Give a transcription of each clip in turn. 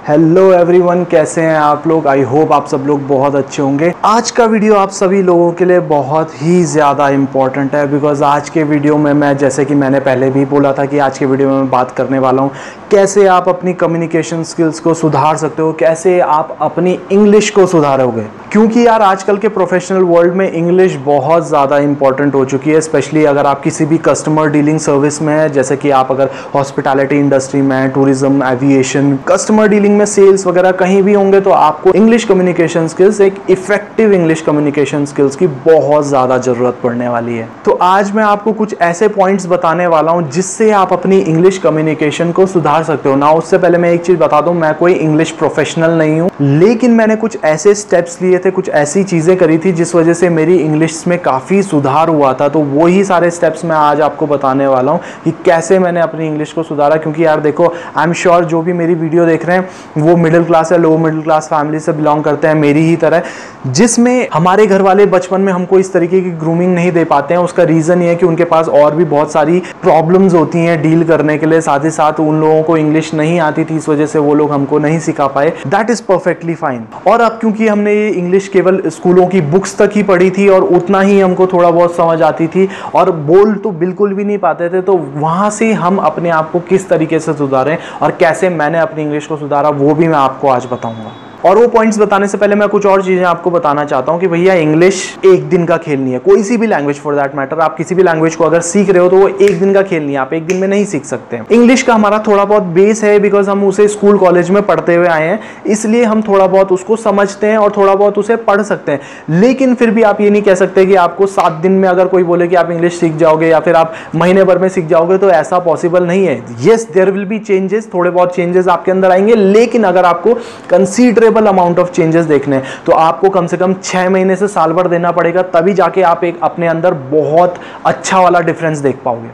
Hello everyone, कैसे हैं आप लोग। आई होप आप सब लोग बहुत अच्छे होंगे। आज का वीडियो आप सभी लोगों के लिए बहुत ही ज़्यादा इम्पॉर्टेंट है बिकॉज आज के वीडियो में मैं, जैसे कि मैंने पहले भी बोला था कि आज के वीडियो में मैं बात करने वाला हूँ कैसे आप अपनी कम्युनिकेशन स्किल्स को सुधार सकते हो, कैसे आप अपनी इंग्लिश को सुधारोगे। क्योंकि यार आजकल के प्रोफेशनल वर्ल्ड में इंग्लिश बहुत ज़्यादा इंपॉर्टेंट हो चुकी है, स्पेशली अगर आप किसी भी कस्टमर डीलिंग सर्विस में है, जैसे कि आप अगर हॉस्पिटैलिटी इंडस्ट्री में, टूरिज्म, एविएशन, कस्टमर डीलिंग में, सेल्स वगैरह कहीं भी होंगे तो आपको इंग्लिश कम्युनिकेशन स्किल्स, एक इफेक्टिव इंग्लिश कम्युनिकेशन स्किल्स की बहुत ज़्यादा ज़रूरत पड़ने वाली है। तो आज मैं आपको कुछ ऐसे पॉइंट्स बताने वाला हूँ जिससे आप अपनी इंग्लिश कम्युनिकेशन को सुधार सकते हो ना। उससे पहले मैं एक चीज़ बता दूँ, मैं कोई इंग्लिश प्रोफेशनल नहीं हूँ, लेकिन मैंने कुछ ऐसे स्टेप्स लिए थे, कुछ ऐसी चीज़ें करी थी जिस वजह से मेरी इंग्लिश में काफ़ी सुधार हुआ था। तो वही सारे स्टेप्स मैं आज आपको बताने वाला हूँ कि कैसे मैंने अपनी इंग्लिश को सुधारा। क्योंकि यार देखो, आई एम श्योर जो भी मेरी वीडियो देख रहे हैं वो मिडिल क्लास या लो मिडिल क्लास फैमिली से बिलोंग करते हैं, मेरी ही तरह, जिसमें हमारे घर वाले बचपन में हमको इस तरीके की ग्रूमिंग नहीं दे पाते हैं। उसका रीज़न ये है कि उनके पास और भी बहुत सारी प्रॉब्लम्स होती हैं डील करने के लिए, साथ ही साथ उन लोगों को इंग्लिश नहीं आती थी, इस वजह से वो लोग हमको नहीं सिखा पाए। That is perfectly fine. और अब क्योंकि हमने ये इंग्लिश केवल स्कूलों की बुक्स तक ही पढ़ी थी और उतना ही हमको थोड़ा बहुत समझ आती थी और बोल तो बिल्कुल भी नहीं पाते थे, तो वहाँ से हम अपने आप को किस तरीके से सुधारें और कैसे मैंने अपनी इंग्लिश को सुधारा वो भी मैं आपको आज बताऊंगा। और वो पॉइंट्स बताने से पहले मैं कुछ और चीज़ें आपको बताना चाहता हूँ कि भैया इंग्लिश एक दिन का खेल नहीं है, कोई सी भी लैंग्वेज फॉर दैट मैटर। आप किसी भी लैंग्वेज को अगर सीख रहे हो तो वो एक दिन का खेल नहीं है, आप एक दिन में नहीं सीख सकते। इंग्लिश का हमारा थोड़ा बहुत बेस है बिकॉज हम उसे स्कूल कॉलेज में पढ़ते हुए आए हैं, इसलिए हम थोड़ा बहुत उसको समझते हैं और थोड़ा बहुत उसे पढ़ सकते हैं। लेकिन फिर भी आप ये नहीं कह सकते कि आपको 7 दिन में अगर कोई बोले कि आप इंग्लिश सीख जाओगे या फिर आप महीने भर में सीख जाओगे, तो ऐसा पॉसिबल नहीं है। Yes, there will be changes, थोड़े बहुत चेंजेस आपके अंदर आएंगे, लेकिन अगर आपको कंसीडरेबल अमाउंट ऑफ चेंजेस देखने हैं तो आपको कम से कम 6 महीने से साल भर देना पड़ेगा, तभी जाके आप एक अपने अंदर बहुत अच्छा वाला डिफरेंस देख पाओगे।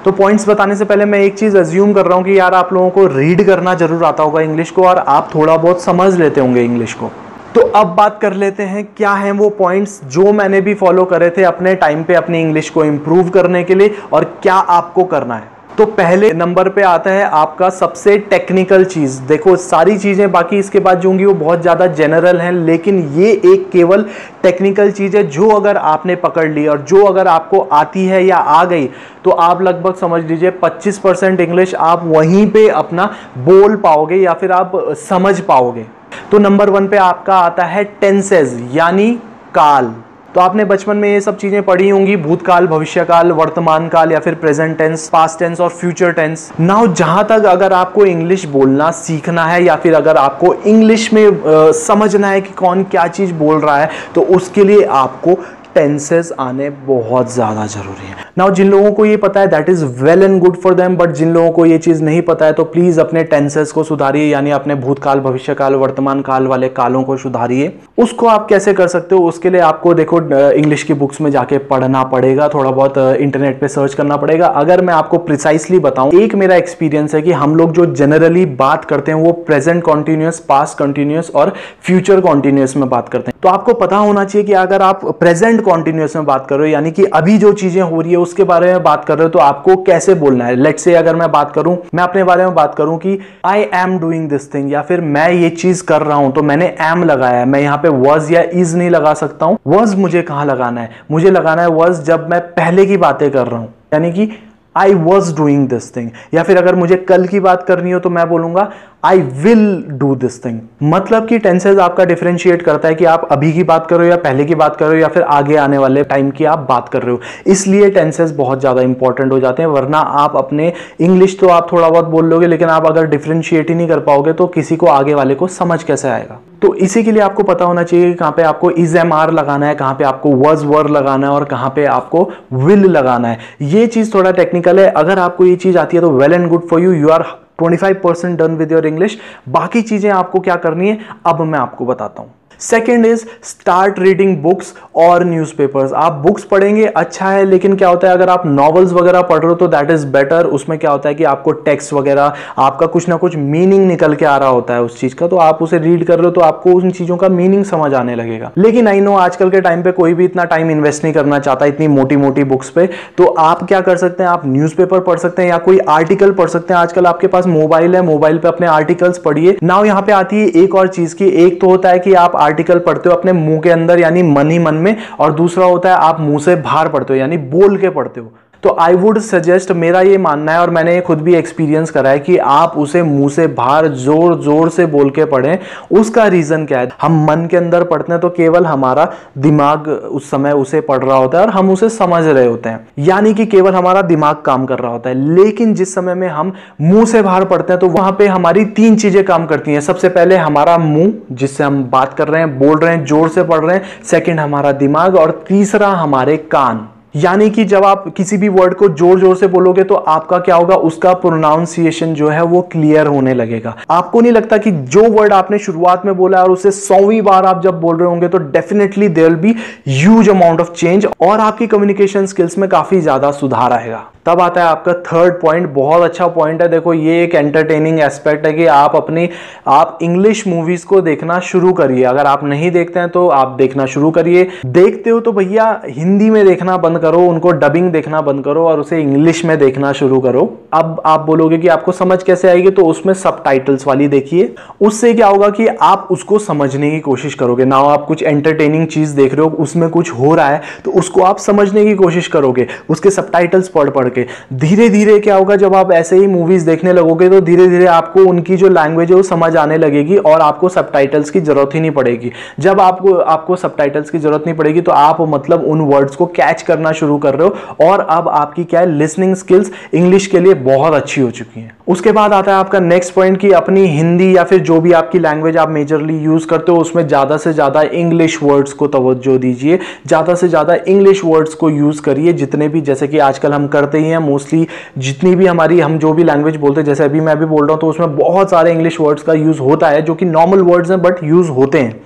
तो पॉइंट्स बताने से पहले मैं एक चीज अज्यूम कर रहा हूं कि यार आप लोगों को रीड करना जरूर आता होगा इंग्लिश को और आप थोड़ा बहुत समझ लेते होंगे इंग्लिश को। तो अब बात कर लेते हैं क्या हैं वो पॉइंट्स जो मैंने भी फॉलो करे थे अपने टाइम पे अपनी इंग्लिश को इंप्रूव करने के लिए और क्या आपको करना है। तो पहले नंबर पे आता है आपका सबसे टेक्निकल चीज। देखो, सारी चीजें बाकी इसके बाद जो होंगी वो बहुत ज्यादा जनरल हैं, लेकिन ये एक केवल टेक्निकल चीज है जो अगर आपने पकड़ ली और जो अगर आपको आती है या आ गई तो आप लगभग समझ लीजिए 25% इंग्लिश आप वहीं पे अपना बोल पाओगे या फिर आप समझ पाओगे। तो नंबर 1 पे आपका आता है टेंसेस, यानी काल। तो आपने बचपन में ये सब चीजें पढ़ी होंगी, भूतकाल, भविष्यकाल, वर्तमान काल या फिर प्रेजेंट टेंस, पास्ट टेंस और फ्यूचर टेंस। नाउ जहां तक अगर आपको इंग्लिश बोलना सीखना है या फिर अगर आपको इंग्लिश में समझना है कि कौन क्या चीज बोल रहा है, तो उसके लिए आपको टेंसेस आने बहुत ज़्यादा ज़रूरी है। नाउ जिन लोगों को ये पता है that is well and good for them, but जिन लोगों को ये चीज़ नहीं पता है तो प्लीज़ अपने टेंसेस को सुधारिए, यानी अपने भूतकाल, भविष्यकाल, वर्तमान काल वाले कालों को सुधारिए। उसको आप कैसे कर सकते हो, उसके लिए आपको देखो इंग्लिश की बुक्स में जाके पढ़ना पड़ेगा, थोड़ा बहुत इंटरनेट पे सर्च करना पड़ेगा। अगर मैं आपको प्रिसाइसली बताऊं, एक मेरा एक्सपीरियंस है कि हम लोग जो जनरली बात करते हैं वो प्रेजेंट कॉन्टिन्यूअस, पास्ट कॉन्टिन्यूअस और फ्यूचर कॉन्टिन्यूअस में बात करते हैं। तो आपको पता होना चाहिए कि अगर आप प्रेजेंट कॉन्टिन्यूअस में बात कर रहे हो, यानी कि अभी जो चीजें हो रही है उसके बारे में बात कर रहे हो, तो आपको कैसे बोलना है। लेट्स से अगर मैं बात करूं, मैं अपने बारे में बात करूं कि आई एम डूइंग दिस थिंग या फिर मैं ये चीज कर रहा हूं, तो मैंने एम लगाया है। मैं यहां पे वॉज या इज नहीं लगा सकता हूं। वॉज मुझे कहां लगाना है, मुझे लगाना है वॉज जब मैं पहले की बातें कर रहा हूं, यानी कि I was doing this thing. या फिर अगर मुझे कल की बात करनी हो तो मैं बोलूंगा I will do this thing. मतलब कि टेंसेस आपका डिफरेंशिएट करता है कि आप अभी की बात कर रहे हो या पहले की बात कर रहे हो या फिर आगे आने वाले टाइम की आप बात कर रहे हो। इसलिए टेंसेस बहुत ज्यादा इंपॉर्टेंट हो जाते हैं, वरना आप अपने इंग्लिश तो आप थोड़ा बहुत बोल लोगे, लेकिन आप अगर डिफरेंशिएट ही नहीं कर पाओगे तो किसी को आगे वाले को समझ कैसे आएगा। तो इसी के लिए आपको पता होना चाहिए कि कहां पे आपको इज एम आर लगाना है, कहां पे आपको वॉज वर लगाना है और कहां पे आपको विल लगाना है। ये चीज थोड़ा टेक्निकल है। अगर आपको ये चीज आती है तो well and good for you, you are 25% done with your English. बाकी चीजें आपको क्या करनी है अब मैं आपको बताता हूं। Second is start reading books और न्यूज़पेपर्स। आप बुक्स पढ़ेंगे अच्छा है, लेकिन क्या होता है अगर आप नॉवेल्स वगैरह पढ़ रहे हो तो दैट इज बेटर। उसमें क्या होता है कि आपको टेक्स्ट वगैरह आपका कुछ ना कुछ मीनिंग निकल के आ रहा होता है उस चीज का, तो आप उसे रीड कर रहे हो तो आपको उन चीजों का मीनिंग समझ आने लगेगा। लेकिन आई नो आजकल के टाइम पे कोई भी इतना टाइम इन्वेस्ट नहीं करना चाहता इतनी मोटी मोटी बुक्स पे, तो आप क्या कर सकते हैं, आप न्यूज़पेपर पढ़ सकते हैं या कोई आर्टिकल पढ़ सकते हैं। आजकल आपके पास मोबाइल है, मोबाइल पे अपने आर्टिकल्स पढ़िए। नाउ यहाँ पे आती है एक और चीज की, एक तो होता है कि आप आर्टिकल पढ़ते हो अपने मुंह के अंदर यानी मन ही मन में, और दूसरा होता है आप मुंह से बाहर पढ़ते हो यानी बोल के पढ़ते हो। तो आई वुड सजेस्ट, मेरा ये मानना है और मैंने खुद भी एक्सपीरियंस करा है कि आप उसे मुंह से बाहर जोर जोर से बोल के पढ़ें। उसका रीजन क्या है, हम मन के अंदर पढ़ते हैं तो केवल हमारा दिमाग उस समय उसे पढ़ रहा होता है और हम उसे समझ रहे होते हैं, यानी कि केवल हमारा दिमाग काम कर रहा होता है। लेकिन जिस समय में हम मुंह से बाहर पढ़ते हैं तो वहां पे हमारी तीन चीजें काम करती हैं। सबसे पहले हमारा मुंह जिससे हम बात कर रहे हैं, बोल रहे हैं, जोर से पढ़ रहे हैं, सेकेंड हमारा दिमाग, और तीसरा हमारे कान। यानी कि जब आप किसी भी वर्ड को जोर जोर से बोलोगे तो आपका क्या होगा, उसका प्रोनाउंसिएशन जो है वो क्लियर होने लगेगा। आपको नहीं लगता कि जो वर्ड आपने शुरुआत में बोला और उसे 100वीं बार आप जब बोल रहे होंगे तो definitely there will be huge amount of change और आपकी कम्युनिकेशन स्किल्स में काफी ज्यादा सुधार आएगा। तब आता है आपका थर्ड पॉइंट, बहुत अच्छा पॉइंट है। देखो ये एक एंटरटेनिंग एस्पेक्ट है कि आप इंग्लिश मूवीज को देखना शुरू करिए। अगर आप नहीं देखते हैं तो आप देखना शुरू करिए। देखते हो तो भैया हिंदी में देखना बंद करो, उनको डबिंग देखना बंद करो और उसे इंग्लिश में देखना शुरू करो। अब आप बोलोगे कि आपको समझ कैसे आएगी, तो उसमें सबटाइटल्स वाली देखिए। उससे क्या होगा कि आप उसको समझने की कोशिश करोगे ना। आप कुछ एंटरटेनिंग चीज देख रहे हो, उसमें कुछ हो रहा है तो उसको आप समझने की कोशिश करोगे, उसके सबटाइटल्स पढ़ पढ़ के। धीरे धीरे क्या होगा, जब आप ऐसे ही मूवीज देखने लगोगे तो धीरे धीरे आपको उनकी जो लैंग्वेज है वो समझ आने लगेगी और आपको सबटाइटल्स की जरूरत ही नहीं पड़ेगी। जब आपको सबटाइटल्स की जरूरत नहीं पड़ेगी तो आप मतलब उन वर्ड्स को कैच करना शुरू कर रहे हो और अब आपकी क्या है, लिसनिंग स्किल्स इंग्लिश के लिए बहुत अच्छी हो चुकी है। उसके बाद आता है आपका नेक्स्ट पॉइंट कि अपनी हिंदी या फिर जो भी आपकी लैंग्वेज आप मेजरली यूज करते हो उसमें ज्यादा से ज्यादा इंग्लिश वर्ड्स को तवज्जो दीजिए, ज्यादा से ज्यादा इंग्लिश वर्ड्स को यूज करिए। जितने भी, जैसे कि आजकल हम करते ही हैं मोस्टली, जितनी भी हम जो भी लैंग्वेज बोलते हैं, जैसे अभी मैं भी बोल रहा हूं तो उसमें बहुत सारे इंग्लिश वर्ड्स का यूज होता है जो कि नॉर्मल वर्ड्स हैं बट यूज होते हैं।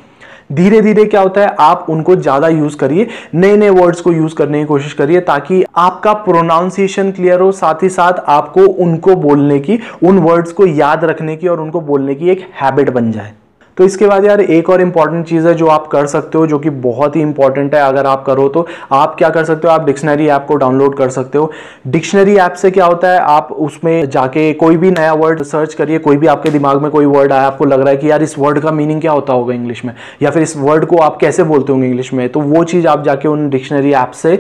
धीरे धीरे क्या होता है, आप उनको ज्यादा यूज करिए, नए नए वर्ड्स को यूज करने की कोशिश करिए ताकि आपका प्रोनाउंसिएशन क्लियर हो, साथ ही साथ आपको उनको बोलने की, उन वर्ड्स को याद रखने की और उनको बोलने की एक हैबिट बन जाए। तो इसके बाद यार एक और इंपॉर्टेंट चीज़ है जो आप कर सकते हो, जो कि बहुत ही इंपॉर्टेंट है। अगर आप करो तो आप क्या कर सकते हो, आप डिक्शनरी ऐप को डाउनलोड कर सकते हो। डिक्शनरी ऐप से क्या होता है, आप उसमें जाके कोई भी नया वर्ड सर्च करिए। कोई भी आपके दिमाग में कोई वर्ड आया, आपको लग रहा है कि यार इस वर्ड का मीनिंग क्या होता होगा इंग्लिश में, या फिर इस वर्ड को आप कैसे बोलते होंगे इंग्लिश में, तो वो चीज़ आप जाके उन डिक्शनरी ऐप से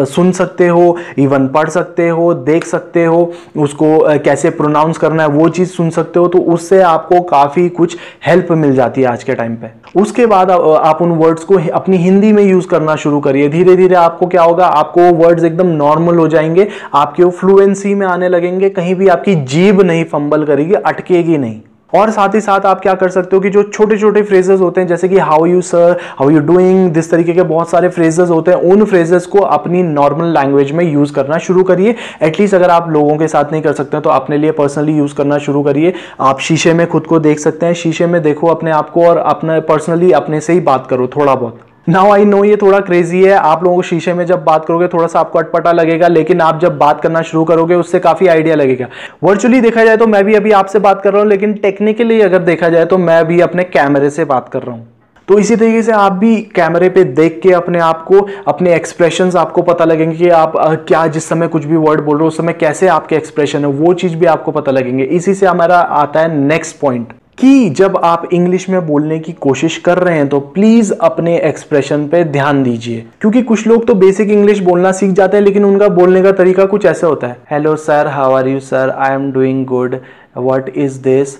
सुन सकते हो, इवन पढ़ सकते हो, देख सकते हो, उसको कैसे प्रोनाउंस करना है वो चीज़ सुन सकते हो। तो उससे आपको काफ़ी कुछ हेल्प मिल जाती है आज के टाइम पे। उसके बाद आप उन वर्ड्स को अपनी हिंदी में यूज करना शुरू करिए। धीरे धीरे आपको क्या होगा, आपको वर्ड्स एकदम नॉर्मल हो जाएंगे, आपके वो फ्लुएंसी में आने लगेंगे, कहीं भी आपकी जीभ नहीं फंबल करेगी, अटकेगी नहीं। और साथ ही साथ आप क्या कर सकते हो कि जो छोटे छोटे फ्रेजेस होते हैं, जैसे कि how you sir, how you doing, this तरीके के बहुत सारे फ्रेजेस होते हैं, उन फ्रेजेस को अपनी नॉर्मल लैंग्वेज में यूज करना शुरू करिए। एटलीस्ट अगर आप लोगों के साथ नहीं कर सकते हैं तो अपने लिए पर्सनली यूज करना शुरू करिए। आप शीशे में खुद को देख सकते हैं, शीशे में देखो अपने आप को और अपने पर्सनली अपने से ही बात करो थोड़ा बहुत। नाउ आई नो ये थोड़ा क्रेजी है, आप लोगों को शीशे में जब बात करोगे थोड़ा सा आपको अटपटा लगेगा, लेकिन आप जब बात करना शुरू करोगे उससे काफी आइडिया लगेगा। वर्चुअली देखा जाए तो मैं भी अभी आपसे बात कर रहा हूं, लेकिन टेक्निकली अगर देखा जाए तो मैं भी अपने कैमरे से बात कर रहा हूं। तो इसी तरीके से आप भी कैमरे पे देख के अपने आप को, अपने एक्सप्रेशंस आपको पता लगेंगे कि आप क्या जिस समय कुछ भी वर्ड बोल रहे हो उस समय कैसे आपके एक्सप्रेशन है, वो चीज भी आपको पता लगेंगे। इसी से हमारा आता है नेक्स्ट पॉइंट कि जब आप इंग्लिश में बोलने की कोशिश कर रहे हैं तो प्लीज अपने एक्सप्रेशन पे ध्यान दीजिए, क्योंकि कुछ लोग तो बेसिक इंग्लिश बोलना सीख जाते हैं लेकिन उनका बोलने का तरीका कुछ ऐसा होता है, hello sir, how are you sir, I am doing good, what is this,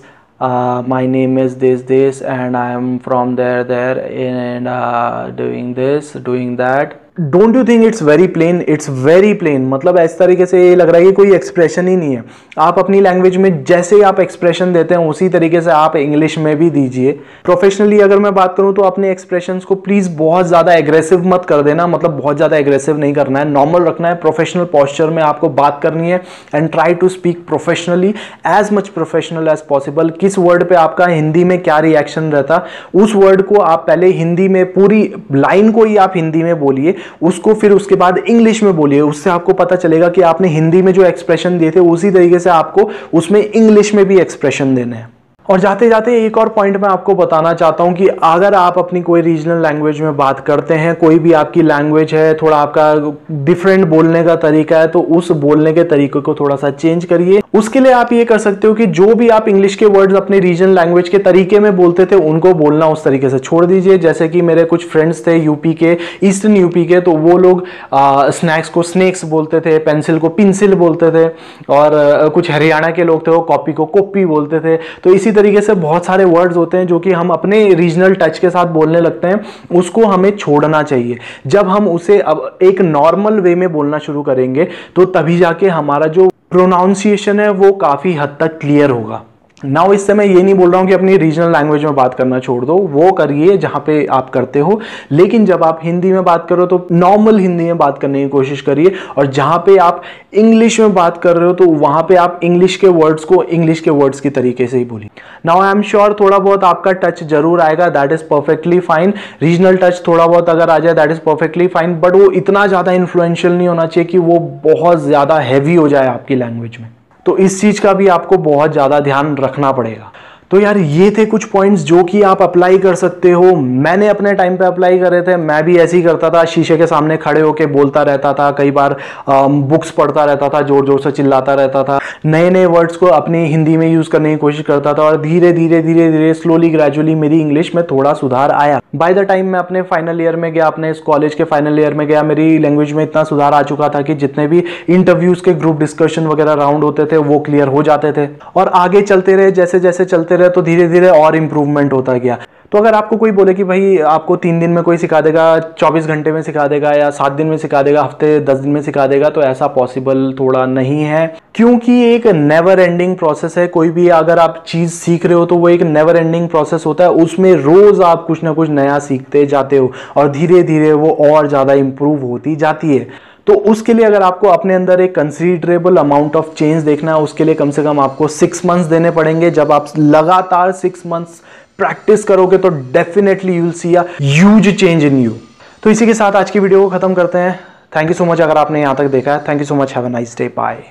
my name is this and I am from there and doing this, doing that. Don't you think it's very plain? It's very plain, मतलब इस तरीके से ये लग रहा है कि कोई एक्सप्रेशन ही नहीं है। आप अपनी लैंग्वेज में जैसे ही आप एक्सप्रेशन देते हैं उसी तरीके से आप इंग्लिश में भी दीजिए। प्रोफेशनली अगर मैं बात करूं तो अपने एक्सप्रेशंस को प्लीज बहुत ज्यादा एग्रेसिव मत कर देना, मतलब बहुत ज्यादा एग्रेसिव नहीं करना है, नॉर्मल रखना है। प्रोफेशनल पोस्चर में आपको बात करनी है and try to speak professionally, as much professional as possible. किस वर्ड पे आपका हिंदी में क्या रिएक्शन रहता, उस वर्ड को आप पहले हिंदी में, पूरी लाइन को ही आप हिंदी में बोलिए, उसको फिर उसके बाद इंग्लिश में बोलिए। उससे आपको पता चलेगा कि आपने हिंदी में जो एक्सप्रेशन दिए थे उसी तरीके से आपको उसमें इंग्लिश में भी एक्सप्रेशन देने हैं। और जाते जाते एक और पॉइंट मैं आपको बताना चाहता हूं कि अगर आप अपनी कोई रीजनल लैंग्वेज में बात करते हैं, कोई भी आपकी लैंग्वेज है, थोड़ा आपका डिफरेंट बोलने का तरीका है, तो उस बोलने के तरीके को थोड़ा सा चेंज करिए। उसके लिए आप ये कर सकते हो कि जो भी आप इंग्लिश के वर्ड्स अपने रीजनल लैंग्वेज के तरीके में बोलते थे उनको बोलना उस तरीके से छोड़ दीजिए। जैसे कि मेरे कुछ फ्रेंड्स थे यूपी के, ईस्टर्न यूपी के, तो वो लोग स्नैक्स को स्नेक्स बोलते थे, पेंसिल को पिंसिल बोलते थे, और कुछ हरियाणा के लोग थे वो कॉपी को कॉपी बोलते थे। तो इसी तरीके से बहुत सारे वर्ड्स होते हैं जो कि हम अपने रीजनल टच के साथ बोलने लगते हैं, उसको हमें छोड़ना चाहिए। जब हम उसे अब एक नॉर्मल वे में बोलना शुरू करेंगे तो तभी जाके हमारा जो प्रोनाउंसिएशन है वो काफी हद तक क्लियर होगा। नाउ इससे मैं ये नहीं बोल रहा हूं कि अपनी रीजनल लैंग्वेज में बात करना छोड़ दो, वो करिए जहां पे आप करते हो, लेकिन जब आप हिंदी में बात करो तो नॉर्मल हिंदी में बात करने की कोशिश करिए, और जहां पे आप इंग्लिश में बात कर रहे हो तो वहां पे आप इंग्लिश के वर्ड्स को इंग्लिश के वर्ड्स की तरीके से ही बोलिए। नाउ आई एम श्योर थोड़ा बहुत आपका टच जरूर आएगा, that is perfectly fine. Regional touch थोड़ा बहुत अगर आ जाए that is perfectly fine, but वो इतना ज्यादा इन्फ्लुएंशियल नहीं होना चाहिए कि वो बहुत ज्यादा हैवी हो जाए आपकी लैंग्वेज में। तो इस चीज का भी आपको बहुत ज्यादा ध्यान रखना पड़ेगा। तो यार ये थे कुछ पॉइंट्स जो कि आप अप्लाई कर सकते हो। मैंने अपने टाइम पे अप्लाई करे थे, मैं भी ऐसे ही करता था, शीशे के सामने खड़े होके बोलता रहता था, कई बार बुक्स पढ़ता रहता था, जोर जोर से चिल्लाता रहता था, नए नए वर्ड्स को अपनी हिंदी में यूज करने की कोशिश करता था, और धीरे धीरे धीरे धीरे स्लोली ग्रेजुअली मेरी इंग्लिश में थोड़ा सुधार आया। बाय द टाइम मैं अपने फाइनल ईयर में गया, अपने इस कॉलेज के फाइनल ईयर में गया, मेरी लैंग्वेज में इतना सुधार आ चुका था कि जितने भी इंटरव्यूज के ग्रुप डिस्कशन वगैरह राउंड होते थे वो क्लियर हो जाते थे, और आगे चलते रहे, जैसे जैसे चलते रहे तो धीरे धीरे और इंप्रूवमेंट होता गया। तो अगर आपको कोई बोले कि भाई आपको 3 दिन में कोई सिखा देगा, 24 घंटे में सिखा देगा, या 7 दिन में सिखा देगा, हफ्ते 10 दिन में सिखा देगा, तो ऐसा पॉसिबल थोड़ा नहीं है, क्योंकि एक नेवर एंडिंग प्रोसेस है। कोई भी अगर आप चीज सीख रहे हो तो वो एक नेवर एंडिंग प्रोसेस होता है, उसमें रोज आप कुछ ना कुछ नया सीखते जाते हो, और धीरे धीरे वो और ज्यादा इंप्रूव होती जाती है। तो उसके लिए अगर आपको अपने अंदर एक कंसीडरेबल अमाउंट ऑफ चेंज देखना है, उसके लिए कम से कम आपको 6 मंथ्स देने पड़ेंगे। जब आप लगातार 6 मंथ्स प्रैक्टिस करोगे तो definitely you will see a huge change in you. तो इसी के साथ आज की वीडियो को खत्म करते हैं। थैंक यू सो मच अगर आपने यहां तक देखा है। Thank you so much, have a nice day, bye.